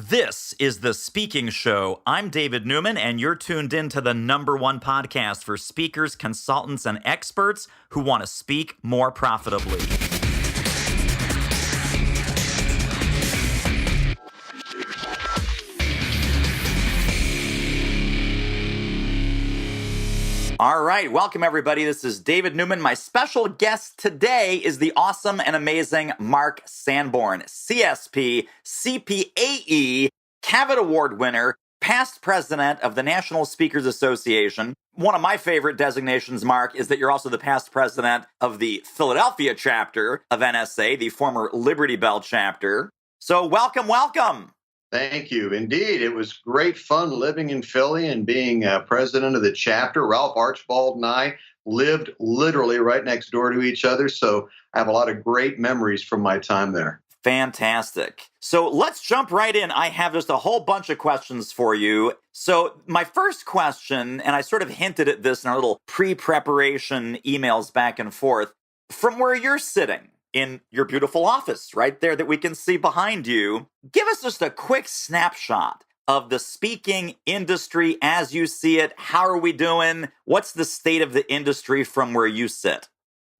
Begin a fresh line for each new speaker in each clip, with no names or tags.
This is The Speaking Show. I'm David Newman, and you're tuned in to the #1 podcast for speakers, consultants, and experts who want to speak more profitably. All right, welcome everybody. This is David Newman. My special guest today is the awesome and amazing Mark Sanborn, CSP, CPAE, Cavett Award winner, past president of the National Speakers Association. One of my favorite designations, Mark, is that you're also the past president of the Philadelphia chapter of NSA, the former Liberty Bell chapter. So welcome.
Thank you. Indeed, it was great fun living in Philly and being president of the chapter. Ralph Archibald and I lived literally right next door to each other, so I have a lot of great memories from my time there.
Fantastic. So let's jump right in. I have just a whole bunch of questions for you. So my first question, and I sort of hinted at this in our little pre-preparation emails back and forth, from where you're sitting in your beautiful office right there that we can see behind you, give us just a quick snapshot of the speaking industry as you see it. How are we doing? What's the state of the industry from where you sit?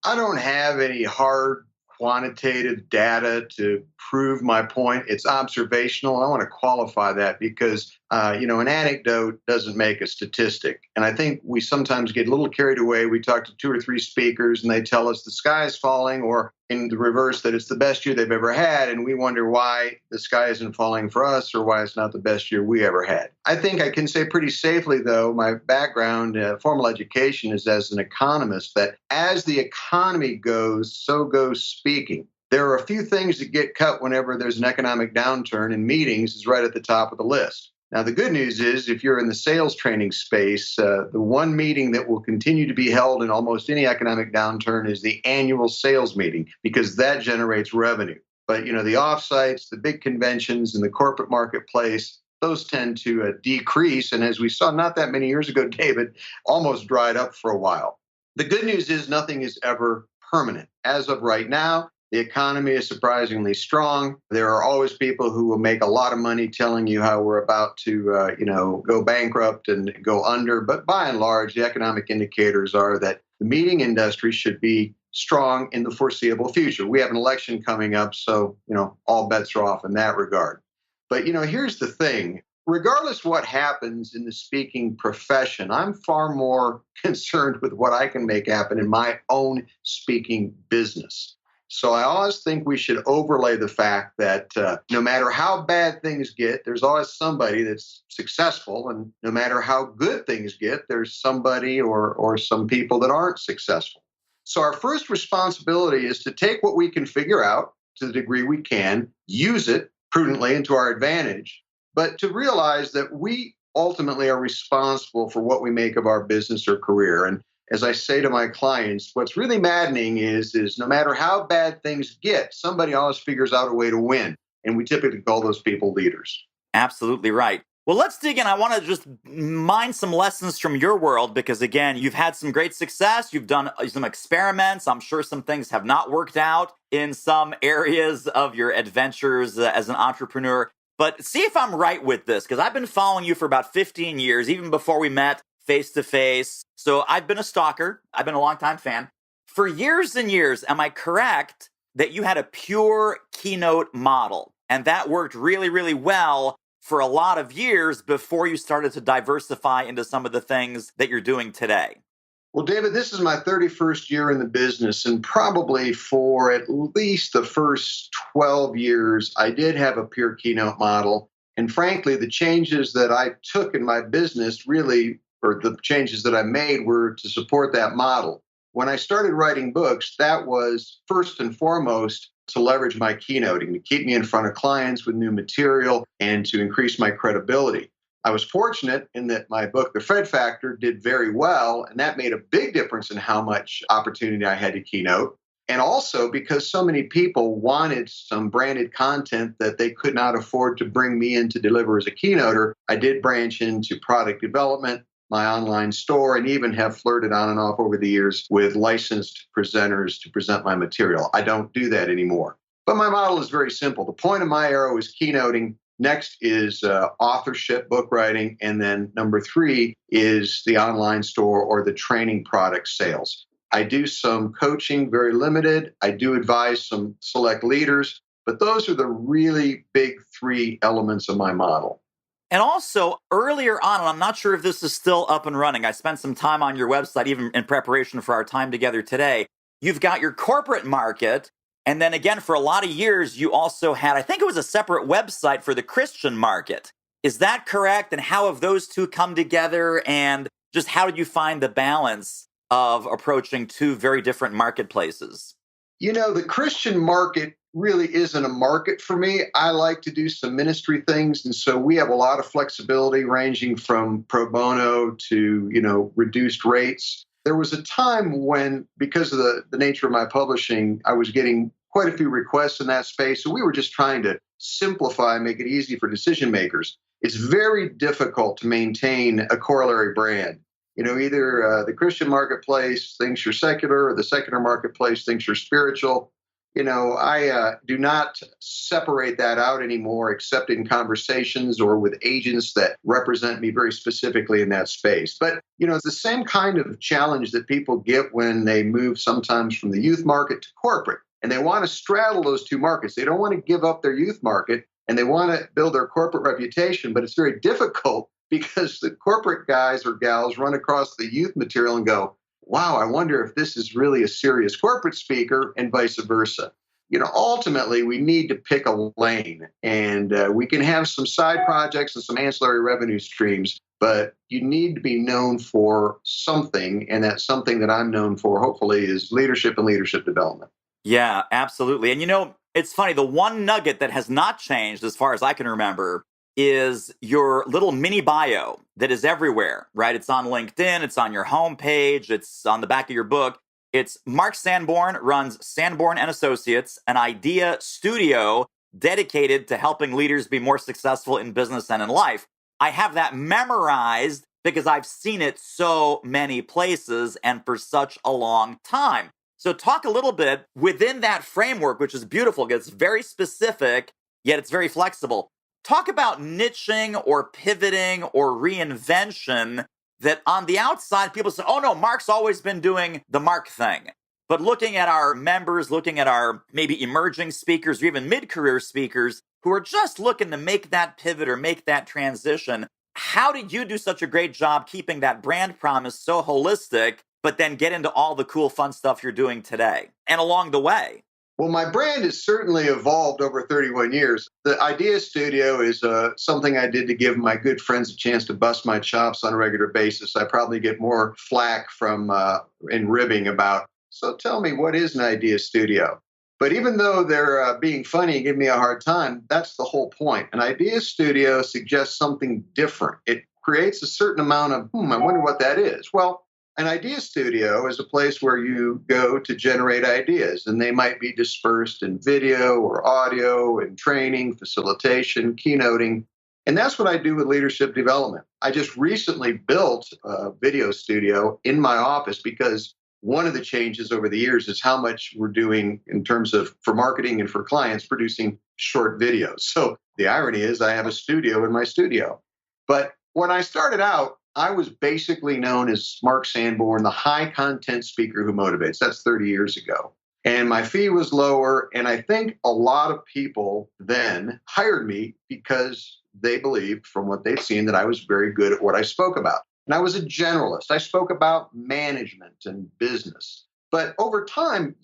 I don't have any hard quantitative data to prove my point. It's observational. I want to qualify that because, an anecdote doesn't make a statistic. And I think we sometimes get a little carried away. We talk to 2 or 3 speakers and they tell us the sky is falling, or in the reverse, that it's the best year they've ever had. And we wonder why the sky isn't falling for us or why it's not the best year we ever had. I think I can say pretty safely, though, my background, formal education, is as an economist, that as the economy goes, so goes speaking. There are a few things that get cut whenever there's an economic downturn, and meetings is right at the top of the list. Now, the good news is if you're in the sales training space, the one meeting that will continue to be held in almost any economic downturn is the annual sales meeting, because that generates revenue. But, the offsites, the big conventions in the corporate marketplace, those tend to decrease. And as we saw not that many years ago, David, almost dried up for a while. The good news is nothing is ever permanent. As of right now, the economy is surprisingly strong. There are always people who will make a lot of money telling you how we're about to, go bankrupt and go under. But by and large, the economic indicators are that the meeting industry should be strong in the foreseeable future. We have an election coming up, so, all bets are off in that regard. But, here's the thing. Regardless what happens in the speaking profession, I'm far more concerned with what I can make happen in my own speaking business. So I always think we should overlay the fact that no matter how bad things get, there's always somebody that's successful. And no matter how good things get, there's somebody or some people that aren't successful. So our first responsibility is to take what we can figure out to the degree we can, use it prudently and to our advantage, but to realize that we ultimately are responsible for what we make of our business or career. And as I say to my clients, what's really maddening is no matter how bad things get, somebody always figures out a way to win. And we typically call those people leaders.
Absolutely right. Well, let's dig in. I want to just mine some lessons from your world because, again, you've had some great success. You've done some experiments. I'm sure some things have not worked out in some areas of your adventures as an entrepreneur. But see if I'm right with this, because I've been following you for about 15 years, even before we met face-to-face. So I've been a stalker. I've been a longtime fan. For years and years, am I correct that you had a pure Keynote model? And that worked really, really well for a lot of years before you started to diversify into some of the things that you're doing today.
Well, David, this is my 31st year in the business, and probably for at least the first 12 years, I did have a pure Keynote model. And frankly, the changes that I took in my business or the changes that I made were to support that model. When I started writing books, that was first and foremost to leverage my keynoting, to keep me in front of clients with new material and to increase my credibility. I was fortunate in that my book, The Fred Factor, did very well, and that made a big difference in how much opportunity I had to keynote. And also because so many people wanted some branded content that they could not afford to bring me in to deliver as a keynoter, I did branch into product development, my online store, and even have flirted on and off over the years with licensed presenters to present my material. I don't do that anymore. But my model is very simple. The point of my arrow is keynoting. Next is authorship, book writing. And then number 3 is the online store or the training product sales. I do some coaching, very limited. I do advise some select leaders, but those are the really big 3 elements of my model.
And also, earlier on, and I'm not sure if this is still up and running, I spent some time on your website, even in preparation for our time together today. You've got your corporate market. And then again, for a lot of years, you also had, I think it was a separate website for the Christian market. Is that correct? And how have those two come together? And just how did you find the balance of approaching 2 very different marketplaces?
The Christian market really isn't a market for me. I like to do some ministry things. And so we have a lot of flexibility ranging from pro bono to, reduced rates. There was a time when, because of the nature of my publishing, I was getting quite a few requests in that space. So we were just trying to simplify, make it easy for decision makers. It's very difficult to maintain a corollary brand. Either the Christian marketplace thinks you're secular, or the secular marketplace thinks you're spiritual. I do not separate that out anymore, except in conversations or with agents that represent me very specifically in that space. But, it's the same kind of challenge that people get when they move sometimes from the youth market to corporate. And they want to straddle those 2 markets. They don't want to give up their youth market and they want to build their corporate reputation, but it's very difficult because the corporate guys or gals run across the youth material and go, wow, I wonder if this is really a serious corporate speaker, and vice versa. Ultimately, we need to pick a lane, and we can have some side projects and some ancillary revenue streams, but you need to be known for something, and that something that I'm known for, hopefully, is leadership and leadership development.
Yeah, absolutely. And it's funny, the one nugget that has not changed as far as I can remember is your little mini bio that is everywhere, right? It's on LinkedIn, it's on your homepage, it's on the back of your book. It's Mark Sanborn runs Sanborn and Associates, an idea studio dedicated to helping leaders be more successful in business and in life. I have that memorized because I've seen it so many places and for such a long time. So talk a little bit within that framework, which is beautiful. It's very specific, yet it's very flexible. Talk about niching or pivoting or reinvention that on the outside, people say, oh no, Mark's always been doing the Mark thing. But looking at our members, looking at our maybe emerging speakers or even mid-career speakers who are just looking to make that pivot or make that transition, how did you do such a great job keeping that brand promise so holistic, but then get into all the cool, fun stuff you're doing today and along the way?
Well, my brand has certainly evolved over 31 years. The Idea Studio is something I did to give my good friends a chance to bust my chops on a regular basis. I probably get more flack from in ribbing about, so tell me, what is an Idea Studio? But even though they're being funny and giving me a hard time, that's the whole point. An Idea Studio suggests something different. It creates a certain amount of, I wonder what that is. Well, an idea studio is a place where you go to generate ideas, and they might be dispersed in video or audio and training, facilitation, keynoting. And that's what I do with leadership development. I just recently built a video studio in my office because one of the changes over the years is how much we're doing in terms of, for marketing and for clients, producing short videos. So the irony is I have a studio in my studio. But when I started out, I was basically known as Mark Sanborn, the high content speaker who motivates. That's 30 years ago. And my fee was lower. And I think a lot of people then hired me because they believed from what they'd seen that I was very good at what I spoke about. And I was a generalist. I spoke about management and business. But over time,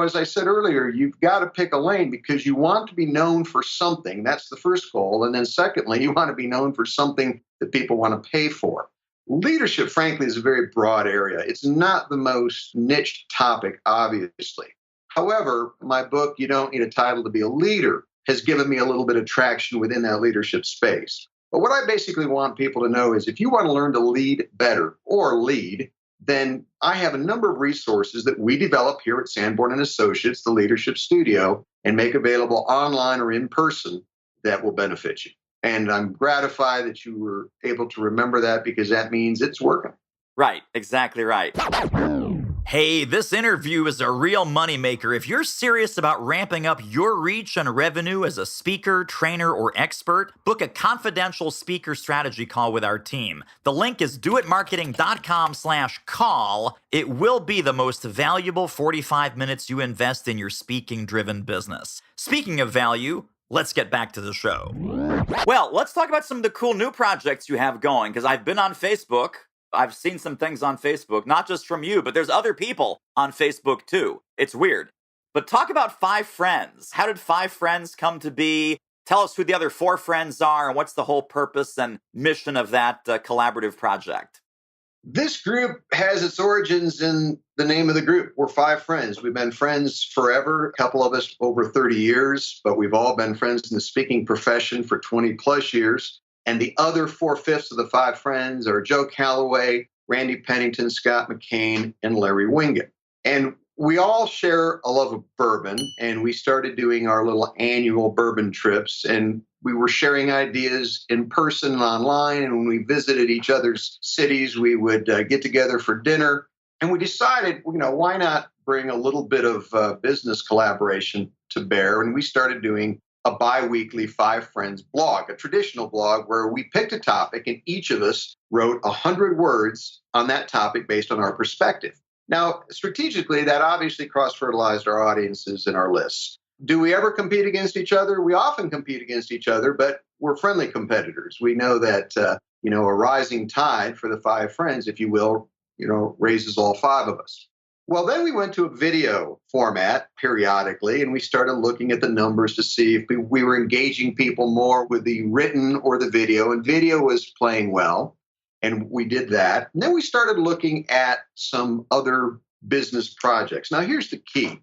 as I said earlier, you've got to pick a lane because you want to be known for something. That's the first goal. And then secondly, you want to be known for something that people want to pay for. Leadership, frankly, is a very broad area. It's not the most niched topic, obviously. However, my book, You Don't Need a Title to Be a Leader, has given me a little bit of traction within that leadership space. But what I basically want people to know is if you want to learn to lead better or lead, then I have a number of resources that we develop here at Sanborn and Associates, the Leadership Studio, and make available online or in person that will benefit you. And I'm gratified that you were able to remember that because that means it's working.
Right, exactly right. Hey, this interview is a real moneymaker. If you're serious about ramping up your reach and revenue as a speaker, trainer, or expert, book a confidential speaker strategy call with our team. The link is doitmarketing.com/call. It will be the most valuable 45 minutes you invest in your speaking-driven business. Speaking of value, let's get back to the show. Well, let's talk about some of the cool new projects you have going, because I've been on Facebook. I've seen some things on Facebook, not just from you, but there's other people on Facebook too. It's weird. But talk about Five Friends. How did Five Friends come to be? Tell us who the other four friends are and what's the whole purpose and mission of that collaborative project.
This group has its origins in the name of the group. We're five friends. We've been friends forever, a couple of us over 30 years, but we've all been friends in the speaking profession for 20 plus years. And the other 4/5 of the five friends are Joe Calloway, Randy Pennington, Scott McCain, and Larry Winget. And we all share a love of bourbon, and we started doing our little annual bourbon trips. And we were sharing ideas in person and online. And when we visited each other's cities, we would get together for dinner. And we decided, why not bring a little bit of business collaboration to bear? And we started doing a bi-weekly Five Friends blog, a traditional blog where we picked a topic and each of us wrote 100 words on that topic based on our perspective. Now, strategically, that obviously cross-fertilized our audiences and our lists. Do we ever compete against each other? We often compete against each other, but we're friendly competitors. We know that, a rising tide for the Five Friends, if you will, raises all five of us. Well, then we went to a video format periodically, and we started looking at the numbers to see if we were engaging people more with the written or the video, and video was playing well, and we did that. And then we started looking at some other business projects. Now, here's the key.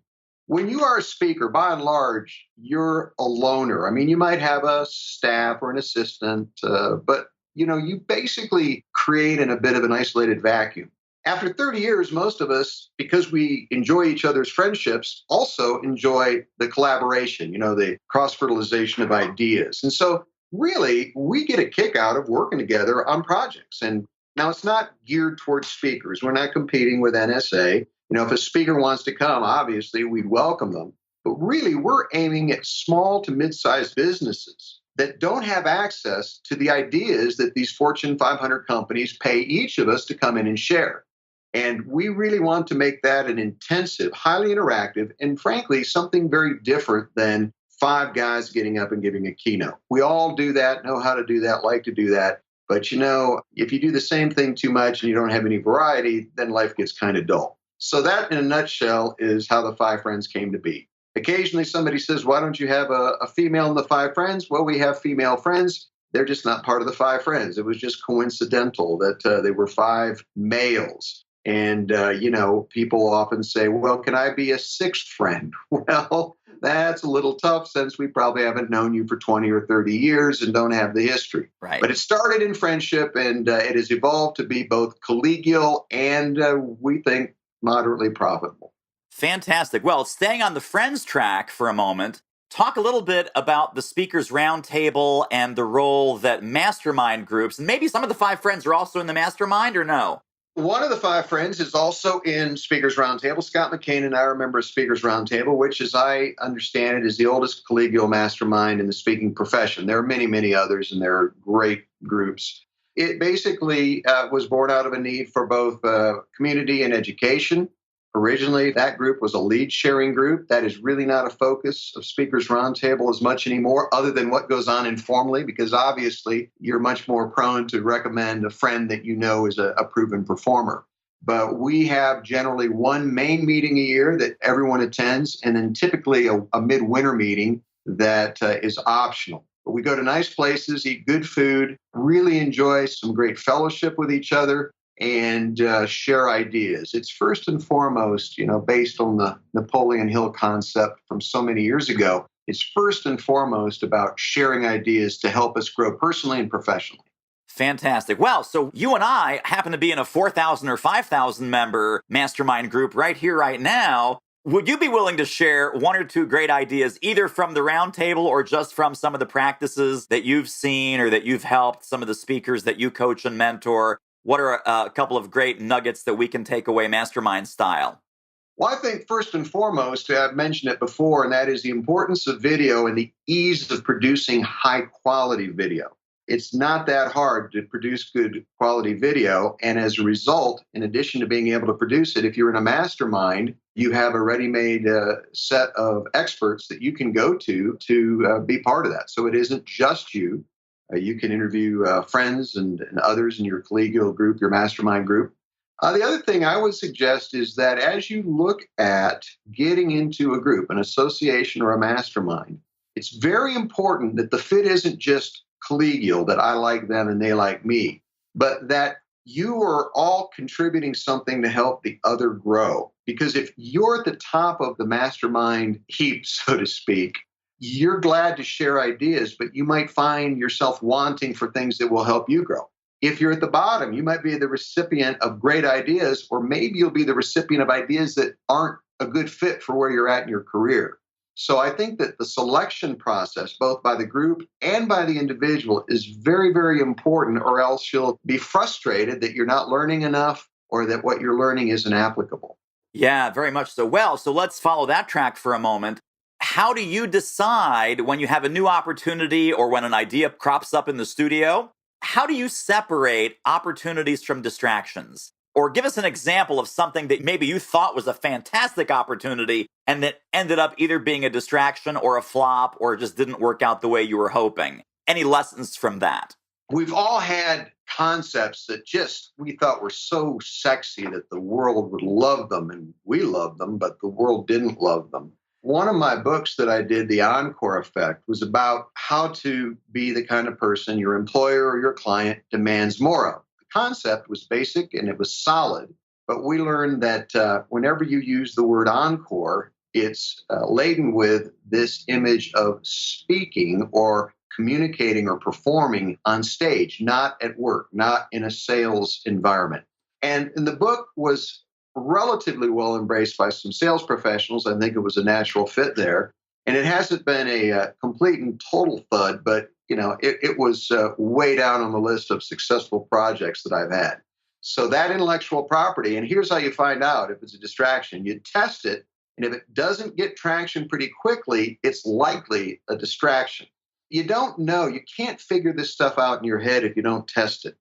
When you are a speaker, by and large, you're a loner. I mean, you might have a staff or an assistant, but, you basically create in a bit of an isolated vacuum. After 30 years, most of us, because we enjoy each other's friendships, also enjoy the collaboration, the cross-fertilization of ideas. And so really, we get a kick out of working together on projects. And now it's not geared towards speakers. We're not competing with NSA. If a speaker wants to come, obviously, we'd welcome them. But really, we're aiming at small to mid-sized businesses that don't have access to the ideas that these Fortune 500 companies pay each of us to come in and share. And we really want to make that an intensive, highly interactive, and frankly, something very different than five guys getting up and giving a keynote. We all do that, know how to do that, like to do that. But if you do the same thing too much and you don't have any variety, then life gets kind of dull. So that, in a nutshell, is how the Five Friends came to be. Occasionally, somebody says, why don't you have a female in the Five Friends? Well, we have female friends. They're just not part of the Five Friends. It was just coincidental that they were five males. And, people often say, well, can I be a sixth friend? Well, that's a little tough since we probably haven't known you for 20 or 30 years and don't have the history.
Right.
But it started in friendship, and it has evolved to be both collegial and, we think, moderately profitable.
Fantastic. Well, staying on the Friends track for a moment, talk a little bit about the Speakers Roundtable and the role that mastermind groups, and maybe some of the Five Friends are also in the mastermind, or no?
One of the Five Friends is also in Speakers Roundtable. Scott McCain and I are a member of Speakers Roundtable, which, as I understand it, is the oldest collegial mastermind in the speaking profession. There are many, many others, and they're great groups. It basically was born out of a need for both community and education. Originally, that group was a lead sharing group. That is really not a focus of Speakers Roundtable as much anymore, other than what goes on informally, because obviously you're much more prone to recommend a friend that you know is a proven performer. But we have generally one main meeting a year that everyone attends, and then typically a midwinter meeting that is optional. But we go to nice places, eat good food, really enjoy some great fellowship with each other, and share ideas. It's first and foremost, based on the Napoleon Hill concept from so many years ago. It's first and foremost about sharing ideas to help us grow personally and professionally.
Fantastic. Well, so you and I happen to be in a 4,000 or 5,000 member mastermind group right here, right now. Would you be willing to share one or two great ideas, either from the roundtable or just from some of the practices that you've seen or that you've helped, some of the speakers that you coach and mentor? what are a couple of great nuggets that we can take away mastermind style?
Well, I think first and foremost, I've mentioned it before, and that is the importance of video and the ease of producing high quality video. It's not that hard to produce good quality video. And as a result, in addition to being able to produce it, if you're in a mastermind, you have a ready-made set of experts that you can go to be part of that. So it isn't just you. You can interview friends and others in your collegial group, your mastermind group. The other thing I would suggest is that as you look at getting into a group, an association or a mastermind, it's very important that the fit isn't just collegial, that I like them and they like me, but that you are all contributing something to help the other grow. Because if you're at the top of the mastermind heap, so to speak, you're glad to share ideas, but you might find yourself wanting for things that will help you grow. If you're at the bottom, you might be the recipient of great ideas, or maybe you'll be the recipient of ideas that aren't a good fit for where you're at in your career. So I think that the selection process, both by the group and by the individual, is very, very important, or else you'll be frustrated that you're not learning enough or that what you're learning isn't applicable.
Yeah, very much so. Well, so let's follow that track for a moment. How do you decide when you have a new opportunity or when an idea crops up in the studio? How do you separate opportunities from distractions? Or give us an example of something that maybe you thought was a fantastic opportunity and that ended up either being a distraction or a flop or just didn't work out the way you were hoping. Any lessons from that?
We've all had concepts that just we thought were so sexy that the world would love them, and we loved them, but the world didn't love them. One of my books that I did, The Encore Effect, was about how to be the kind of person your employer or your client demands more of. The concept was basic and it was solid, but we learned that whenever you use the word encore, it's laden with this image of speaking or communicating or performing on stage, not at work, not in a sales environment. And the book was relatively well embraced by some sales professionals. I think it was a natural fit there. And it hasn't been a complete and total thud, but it was way down on the list of successful projects that I've had. So that intellectual property, and here's how you find out if it's a distraction. You test it, and if it doesn't get traction pretty quickly, it's likely a distraction. You don't know. You can't figure this stuff out in your head if you don't test it.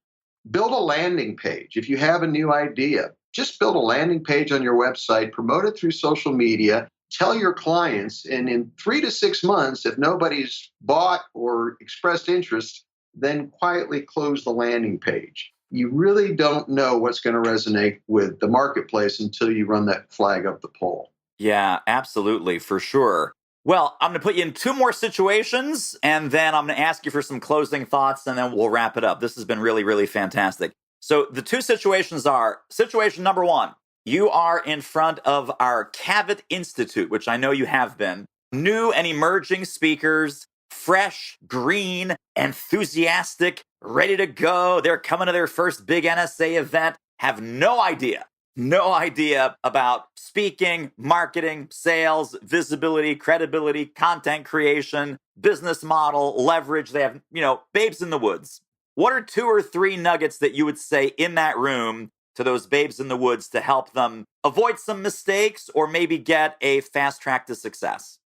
Build a landing page. If you have a new idea, just build a landing page on your website, promote it through social media, tell your clients, and in 3 to 6 months, if nobody's bought or expressed interest, then quietly close the landing page. You really don't know what's going to resonate with the marketplace until you run that flag up the pole.
Yeah, absolutely, for sure. Well, I'm going to put you in 2 more situations, and then I'm going to ask you for some closing thoughts, and then we'll wrap it up. This has been really, really fantastic. So the 2 situations are, situation number 1, you are in front of our Cavett Institute, which I know you have been. New and emerging speakers, fresh, green, enthusiastic, ready to go. They're coming to their first big NSA event, have no idea about speaking, marketing, sales, visibility, credibility, content creation, business model, leverage. They have, babes in the woods. What are 2 or 3 nuggets that you would say in that room to those babes in the woods to help them avoid some mistakes or maybe get a fast track to success?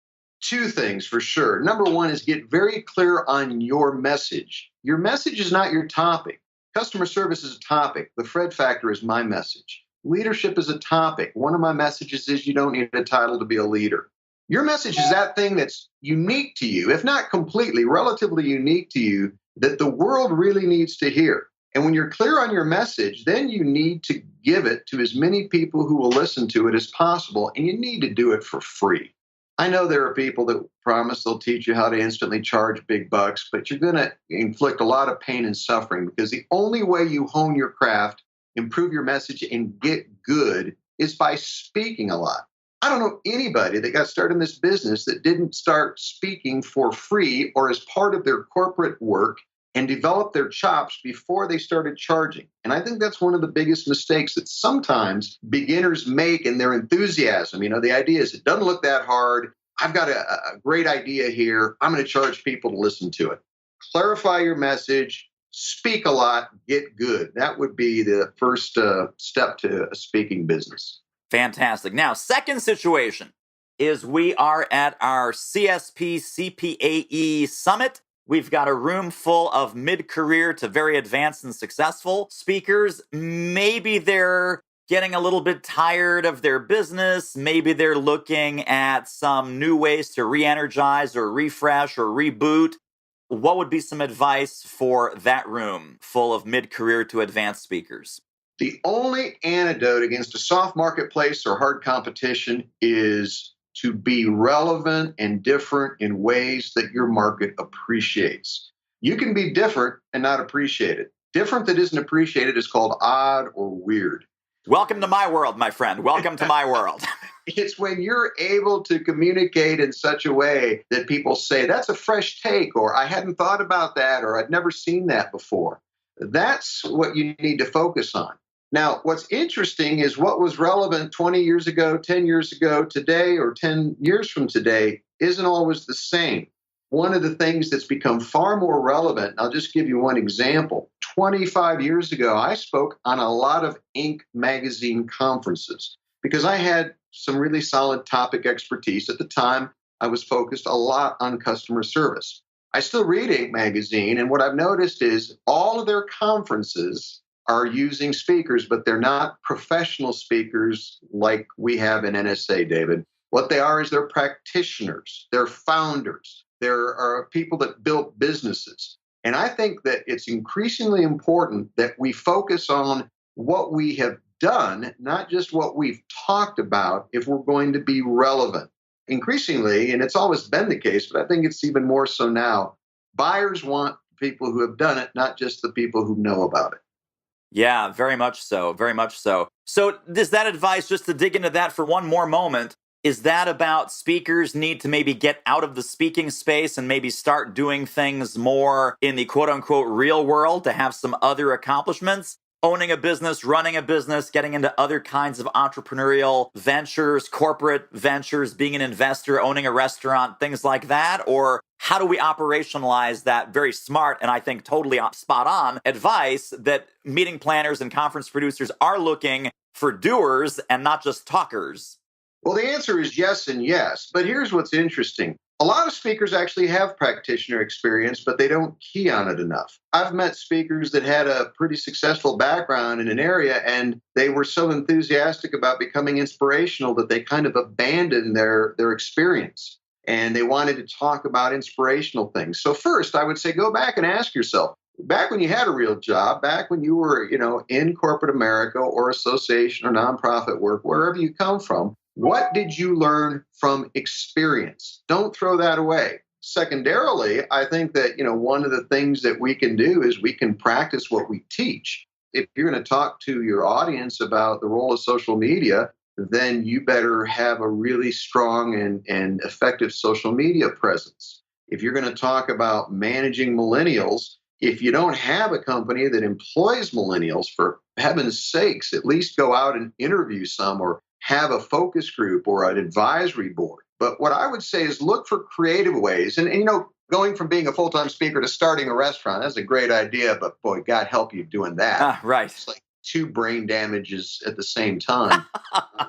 2 things for sure. Number 1 is get very clear on your message. Your message is not your topic. Customer service is a topic. The Fred factor is my message. Leadership is a topic. One of my messages is you don't need a title to be a leader. Your message is that thing that's unique to you, if not completely, relatively unique to you, that the world really needs to hear. And when you're clear on your message, then you need to give it to as many people who will listen to it as possible, and you need to do it for free. I know there are people that promise they'll teach you how to instantly charge big bucks, but you're going to inflict a lot of pain and suffering, because the only way you hone your craft, improve your message, and get good is by speaking a lot. I don't know anybody that got started in this business that didn't start speaking for free or as part of their corporate work and develop their chops before they started charging. And I think that's one of the biggest mistakes that sometimes beginners make in their enthusiasm. The idea is it doesn't look that hard. I've got a great idea here. I'm going to charge people to listen to it. Clarify your message. speak a lot, get good. That would be the first step to a speaking business.
Fantastic. Now, second situation is we are at our CSP CPAE summit. We've got a room full of mid-career to very advanced and successful speakers. Maybe they're getting a little bit tired of their business. Maybe they're looking at some new ways to re-energize or refresh or reboot. What would be some advice for that room full of mid-career to advanced speakers?
The only antidote against a soft marketplace or hard competition is to be relevant and different in ways that your market appreciates. You can be different and not appreciate it. Different that isn't appreciated is called odd or weird.
Welcome to my world, my friend. Welcome to my world.
It's when you're able to communicate in such a way that people say, that's a fresh take, or I hadn't thought about that, or I'd never seen that before. That's what you need to focus on. Now, what's interesting is what was relevant 20 years ago, 10 years ago, today, or 10 years from today isn't always the same. One of the things that's become far more relevant, I'll just give you one example. 25 years ago, I spoke on a lot of Inc. magazine conferences because I had some really solid topic expertise. At the time, I was focused a lot on customer service. I still read Inc. magazine, and what I've noticed is all of their conferences are using speakers, but they're not professional speakers like we have in NSA, David. What they are is they're practitioners, they're founders, there are people that built businesses. And I think that it's increasingly important that we focus on what we have done, not just what we've talked about, if we're going to be relevant. Increasingly, and it's always been the case, but I think it's even more so now, buyers want people who have done it, not just the people who know about it.
Yeah, very much so. Very much so. So is that advice, just to dig into that for one more moment, is that about speakers need to maybe get out of the speaking space and maybe start doing things more in the quote unquote real world to have some other accomplishments? Owning a business, running a business, getting into other kinds of entrepreneurial ventures, corporate ventures, being an investor, owning a restaurant, things like that? Or how do we operationalize that very smart and I think totally spot on advice that meeting planners and conference producers are looking for doers and not just talkers?
Well, the answer is yes and yes. But here's what's interesting. A lot of speakers actually have practitioner experience, but they don't key on it enough. I've met speakers that had a pretty successful background in an area, and they were so enthusiastic about becoming inspirational that they kind of abandoned their experience. And they wanted to talk about inspirational things. So first, I would say go back and ask yourself, back when you had a real job, back when you were, in corporate America or association or nonprofit work, wherever you come from, what did you learn from experience? Don't throw that away. Secondarily, I think that, one of the things that we can do is we can practice what we teach. If you're going to talk to your audience about the role of social media, then you better have a really strong and effective social media presence. If you're going to talk about managing millennials, if you don't have a company that employs millennials, for heaven's sakes, at least go out and interview some or have a focus group or an advisory board. But what I would say is look for creative ways. And going from being a full-time speaker to starting a restaurant, that's a great idea, but boy, God help you doing that.
Right.
It's like 2 brain damages at the same time.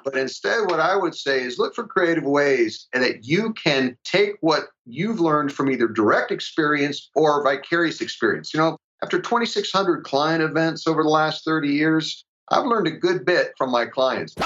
But instead, what I would say is look for creative ways and that you can take what you've learned from either direct experience or vicarious experience. After 2,600 client events over the last 30 years, I've learned a good bit from my clients.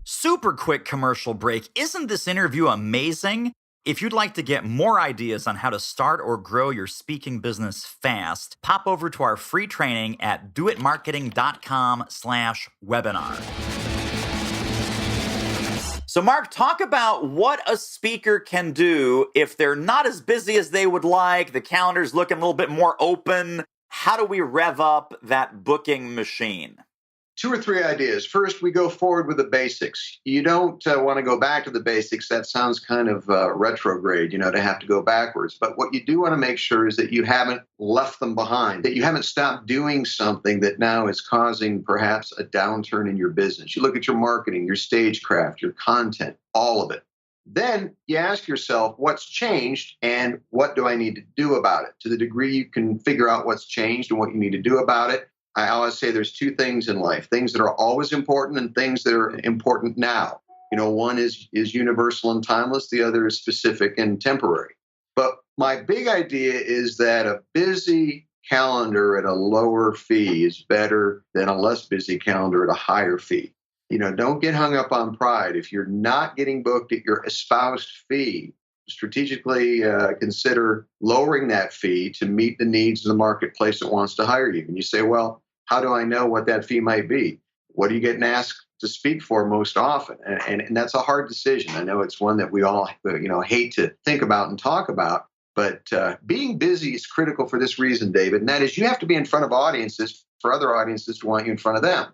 Super quick commercial break. Isn't this interview amazing? If you'd like to get more ideas on how to start or grow your speaking business fast, pop over to our free training at doitmarketing.com/webinar. So Mark, talk about what a speaker can do if they're not as busy as they would like, the calendar's looking a little bit more open. How do we rev up that booking machine?
2 or 3 ideas. First, we go forward with the basics. You don't want to go back to the basics. That sounds kind of retrograde, to have to go backwards. But what you do want to make sure is that you haven't left them behind, that you haven't stopped doing something that now is causing perhaps a downturn in your business. You look at your marketing, your stagecraft, your content, all of it. Then you ask yourself, what's changed and what do I need to do about it? To the degree you can figure out what's changed and what you need to do about it, I always say there's two things in life, things that are always important and things that are important now. One is universal and timeless, the other is specific and temporary. But my big idea is that a busy calendar at a lower fee is better than a less busy calendar at a higher fee. Don't get hung up on pride. If you're not getting booked at your espoused fee, strategically consider lowering that fee to meet the needs of the marketplace that wants to hire you. And you say, well, how do I know what that fee might be? What are you getting asked to speak for most often? And that's a hard decision. I know it's one that we all hate to think about and talk about. But being busy is critical for this reason, David, and that is you have to be in front of audiences for other audiences to want you in front of them.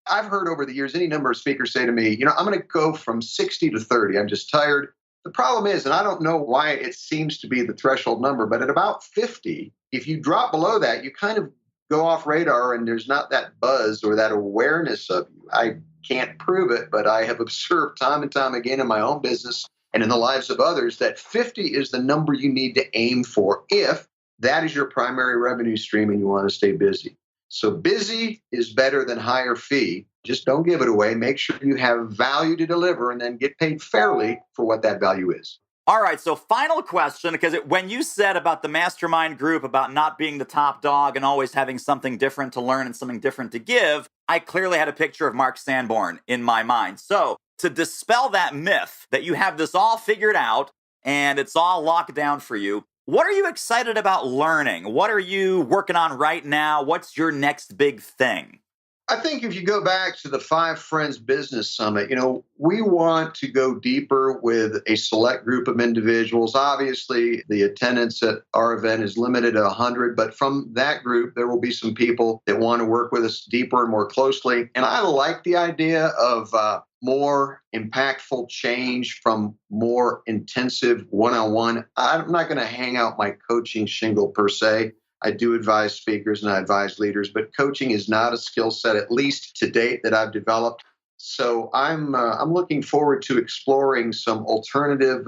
I've heard over the years any number of speakers say to me, I'm going to go from 60 to 30. I'm just tired. The problem is, and I don't know why it seems to be the threshold number, but at about 50, if you drop below that, you kind of go off radar and there's not that buzz or that awareness of you. I can't prove it, but I have observed time and time again in my own business and in the lives of others that 50 is the number you need to aim for if that is your primary revenue stream and you want to stay busy. So busy is better than higher fee. Just don't give it away. Make sure you have value to deliver and then get paid fairly for what that value is.
All right, so final question, because when you said about the mastermind group, about not being the top dog and always having something different to learn and something different to give, I clearly had a picture of Mark Sanborn in my mind. So to dispel that myth that you have this all figured out and it's all locked down for you, what are you excited about learning? What are you working on right now? What's your next big thing?
I think if you go back to the Five Friends Business Summit, we want to go deeper with a select group of individuals. Obviously, the attendance at our event is limited to 100, but from that group, there will be some people that want to work with us deeper and more closely. And I like the idea of more impactful change from more intensive one-on-one. I'm not going to hang out my coaching shingle per se. I do advise speakers and I advise leaders, but coaching is not a skill set, at least to date, that I've developed. So I'm looking forward to exploring some alternative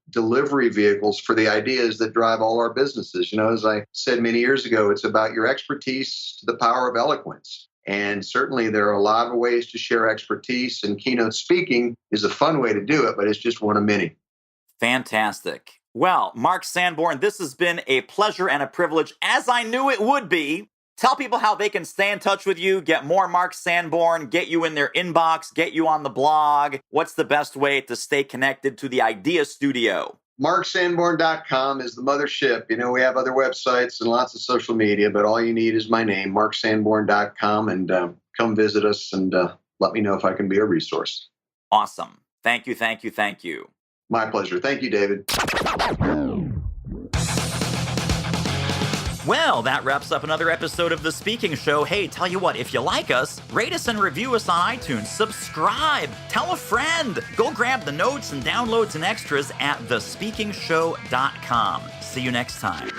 delivery vehicles for the ideas that drive all our businesses. As I said many years ago, it's about your expertise to the power of eloquence. And certainly there are a lot of ways to share expertise, and keynote speaking is a fun way to do it, but it's just one of many.
Fantastic. Well, Mark Sanborn, this has been a pleasure and a privilege, as I knew it would be. Tell people how they can stay in touch with you, get more Mark Sanborn, get you in their inbox, get you on the blog. What's the best way to stay connected to the Idea Studio?
MarkSanborn.com is the mothership. We have other websites and lots of social media, but all you need is my name, MarkSanborn.com, and come visit us and let me know if I can be a resource.
Awesome. Thank you, thank you, thank you.
My pleasure. Thank you, David.
Well, that wraps up another episode of The Speaking Show. Hey, tell you what, if you like us, rate us and review us on iTunes. Subscribe. Tell a friend. Go grab the notes and downloads and extras at thespeakingshow.com. See you next time.